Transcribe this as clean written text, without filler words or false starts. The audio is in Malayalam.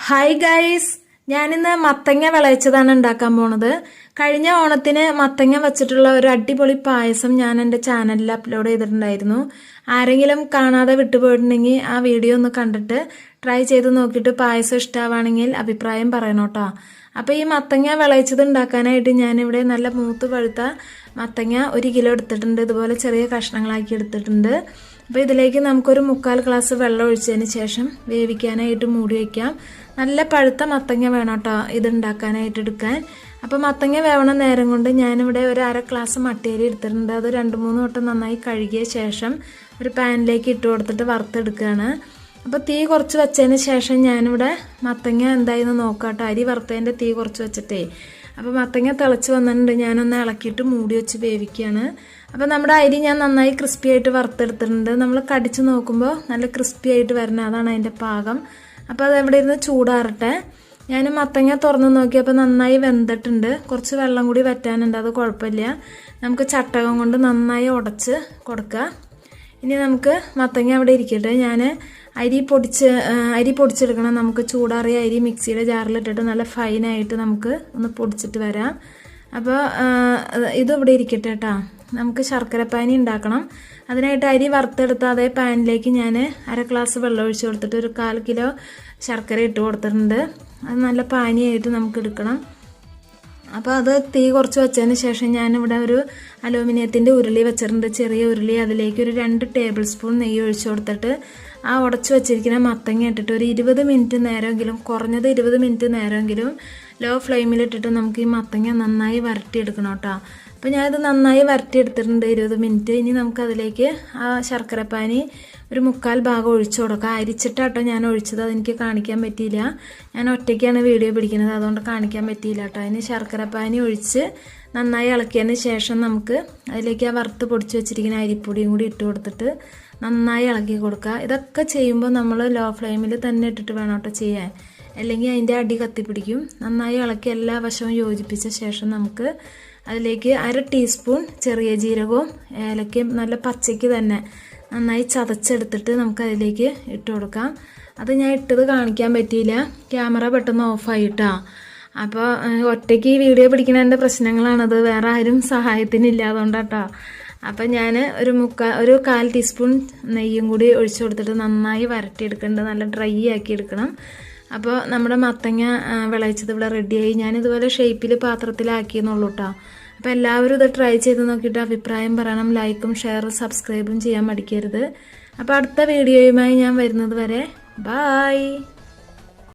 ഹായ് ഗൈസ്, ഞാനിന്ന് മത്തങ്ങ വിളയിച്ചതാണ് ഉണ്ടാക്കാൻ പോണത്. കഴിഞ്ഞ ഓണത്തിന് മത്തങ്ങ വെച്ചിട്ടുള്ള ഒരു അടിപൊളി പായസം ഞാൻ എൻ്റെ ചാനലിൽ അപ്ലോഡ് ചെയ്തിട്ടുണ്ടായിരുന്നു. ആരെങ്കിലും കാണാതെ വിട്ടുപോയിട്ടുണ്ടെങ്കിൽ ആ വീഡിയോ ഒന്ന് കണ്ടിട്ട് ട്രൈ ചെയ്ത് നോക്കിയിട്ട് പായസം ഇഷ്ടമാണെങ്കിൽ അഭിപ്രായം പറയണം കേട്ടോ. അപ്പോൾ ഈ മത്തങ്ങ വിളയിച്ചത് ഉണ്ടാക്കാനായിട്ട് ഞാനിവിടെ നല്ല മൂത്ത് പഴുത്ത മത്തങ്ങ 1 കിലോ എടുത്തിട്ടുണ്ട്. ഇതുപോലെ ചെറിയ കഷ്ണങ്ങളാക്കി എടുത്തിട്ടുണ്ട്. അപ്പോൾ ഇതിലേക്ക് നമുക്കൊരു 3/4 ഗ്ലാസ് വെള്ളം ഒഴിച്ചതിന് ശേഷം വേവിക്കാനായിട്ട് മൂടി വയ്ക്കാം. നല്ല പഴുത്ത മത്തങ്ങ വേണം കേട്ടോ ഇത് ഉണ്ടാക്കാനായിട്ട് എടുക്കാൻ. അപ്പോൾ മത്തങ്ങ വേവണ നേരം കൊണ്ട് ഞാനിവിടെ ഒരു 1/2 ഗ്ലാസ് മട്ടേരി എടുത്തിട്ടുണ്ട്. അത് 2-3 വട്ടം നന്നായി കഴുകിയ ശേഷം ഒരു പാനിലേക്ക് ഇട്ട് കൊടുത്തിട്ട് വറുത്തെടുക്കുകയാണ്. അപ്പോൾ തീ കുറച്ച് വെച്ചതിന് ശേഷം ഞാനിവിടെ മത്തങ്ങ എന്തായെന്ന് നോക്കാം കേട്ടോ. അരി വറുത്തതിൻ്റെ തീ കുറച്ച് വെച്ചിട്ടേ. അപ്പോൾ മത്തങ്ങ തിളച്ച് വന്നിട്ടുണ്ട്. ഞാനൊന്ന് ഇളക്കിയിട്ട് മൂടി വെച്ച് വേവിക്കുകയാണ്. അപ്പോൾ നമ്മുടെ അരി ഞാൻ നന്നായി ക്രിസ്പി ആയിട്ട് വറുത്തെടുത്തിട്ടുണ്ട്. നമ്മൾ കടിച്ച് നോക്കുമ്പോൾ നല്ല ക്രിസ്പി ആയിട്ട് വരണം, അതാണ് അതിൻ്റെ പാകം. അപ്പോൾ അത് എവിടെ ഇരുന്ന് ചൂടാറട്ടെ. ഞാൻ മത്തങ്ങ തുറന്ന് നോക്കിയപ്പോൾ നന്നായി വെന്തിട്ടുണ്ട്. കുറച്ച് വെള്ളം കൂടി വറ്റാനുണ്ട്, അത് കുഴപ്പമില്ല. നമുക്ക് ചട്ടകം കൊണ്ട് നന്നായി ഉടച്ച് കൊടുക്കുക. ഇനി നമുക്ക് മത്തങ്ങ അവിടെ ഇരിക്കട്ടെ. ഞാൻ അരി പൊടിച്ചെടുക്കണം. നമുക്ക് ചൂടാറിയ അരി മിക്സിയുടെ ജാറിലിട്ടിട്ട് നല്ല ഫൈനായിട്ട് നമുക്ക് ഒന്ന് പൊടിച്ചിട്ട് വരാം. അപ്പോൾ ഇതിവിടെ ഇരിക്കട്ടെ കേട്ടോ. നമുക്ക് ശർക്കരപ്പാനി ഉണ്ടാക്കണം. അതിനായിട്ട് അരി വറുത്തെടുത്ത അതേ പാനിലേക്ക് ഞാൻ 1/2 ഗ്ലാസ് വെള്ളം ഒഴിച്ച് കൊടുത്തിട്ട് ഒരു 1/4 കിലോ ശർക്കര ഇട്ട് കൊടുത്തിട്ടുണ്ട്. അത് നല്ല പാനിയായിട്ട് നമുക്ക് എടുക്കണം. അപ്പോൾ അത് തീ കുറച്ച് വെച്ചതിന് ശേഷം ഞാനിവിടെ ഒരു അലൂമിനിയത്തിൻ്റെ ഉരുളി വെച്ചിട്ടുണ്ട്, ചെറിയ ഉരുളി. അതിലേക്ക് ഒരു 2 ടേബിൾ സ്പൂൺ നെയ്യ് ഒഴിച്ച് കൊടുത്തിട്ട് ആ ഉടച്ച് വെച്ചിരിക്കുന്ന മത്തങ്ങ ഇട്ടിട്ട് ഒരു 20 മിനിറ്റ് നേരമെങ്കിലും, കുറഞ്ഞത് 20 മിനിറ്റ് നേരമെങ്കിലും ലോ ഫ്ലെയിമിലിട്ടിട്ട് നമുക്ക് ഈ മത്തങ്ങ നന്നായി വരട്ടിയെടുക്കണം കേട്ടോ. അപ്പോൾ ഞാനിത് നന്നായി വരട്ടിയെടുത്തിട്ടുണ്ട് 20 മിനിറ്റ്. ഇനി നമുക്കതിലേക്ക് ആ ശർക്കരപ്പാനി ഒരു 1/4 ഭാഗം ഒഴിച്ചു കൊടുക്കാം. അരിച്ചിട്ടാട്ടോ ഞാൻ ഒഴിച്ചത്, അതെനിക്ക് കാണിക്കാൻ പറ്റിയില്ല. ഞാൻ ഒറ്റയ്ക്കാണ് വീഡിയോ പിടിക്കുന്നത്, അതുകൊണ്ട് കാണിക്കാൻ പറ്റിയില്ല കേട്ടോ. അതിന് ശർക്കരപ്പാനി ഒഴിച്ച് നന്നായി ഇളക്കിയതിന് ശേഷം നമുക്ക് അതിലേക്ക് ആ വറുത്ത് പൊടിച്ച് വെച്ചിരിക്കുന്ന അരിപ്പൊടിയും കൂടി ഇട്ട് കൊടുത്തിട്ട് നന്നായി ഇളക്കി കൊടുക്കുക. ഇതൊക്കെ ചെയ്യുമ്പോൾ നമ്മൾ ലോ ഫ്ലെയിമിൽ തന്നെ ഇട്ടിട്ട് വേണം കേട്ടോ ചെയ്യാൻ, അല്ലെങ്കിൽ അതിൻ്റെ അടി കത്തിപ്പിടിക്കും. നന്നായി ഇളക്കി എല്ലാ വശവും യോജിപ്പിച്ച ശേഷം നമുക്ക് അതിലേക്ക് 1/2 ടീസ്പൂൺ ചെറിയ ജീരകവും ഏലക്കയും നല്ല പച്ചയ്ക്ക് തന്നെ നന്നായി ചതച്ചെടുത്തിട്ട് നമുക്ക് അതിലേക്ക് ഇട്ട് കൊടുക്കാം. അത് ഞാൻ ഇട്ടത് കാണിക്കാൻ പറ്റിയില്ല, ക്യാമറ പെട്ടെന്ന് ഓഫായിട്ടാ. അപ്പോൾ ഒറ്റയ്ക്ക് ഈ വീഡിയോ പിടിക്കുന്നതിൻ്റെ പ്രശ്നങ്ങളാണത്, വേറെ ആരും സഹായത്തിനില്ല, അതുകൊണ്ടാട്ടോ. അപ്പം ഞാൻ ഒരു 1/4 ടീസ്പൂൺ നെയ്യും കൂടി ഒഴിച്ചു കൊടുത്തിട്ട് നന്നായി വരട്ടിയെടുക്കേണ്ടത്, നല്ല ഡ്രൈ ആക്കി എടുക്കണം. അപ്പോൾ നമ്മുടെ മത്തങ്ങ വിളയിച്ചത് ഇവിടെ റെഡിയായി. ഞാനിതുപോലെ ഷേപ്പിൽ പാത്രത്തിലാക്കിയെന്നുള്ളൂ കേട്ടോ. അപ്പോൾ എല്ലാവരും ഇത് ട്രൈ ചെയ്ത് നോക്കിയിട്ട് അഭിപ്രായം പറയണം. ലൈക്കും ഷെയറും സബ്സ്ക്രൈബും ചെയ്യാൻ മടിക്കരുത്. അപ്പോൾ അടുത്ത വീഡിയോയുമായി ഞാൻ വരുന്നത് വരെ ബായ്.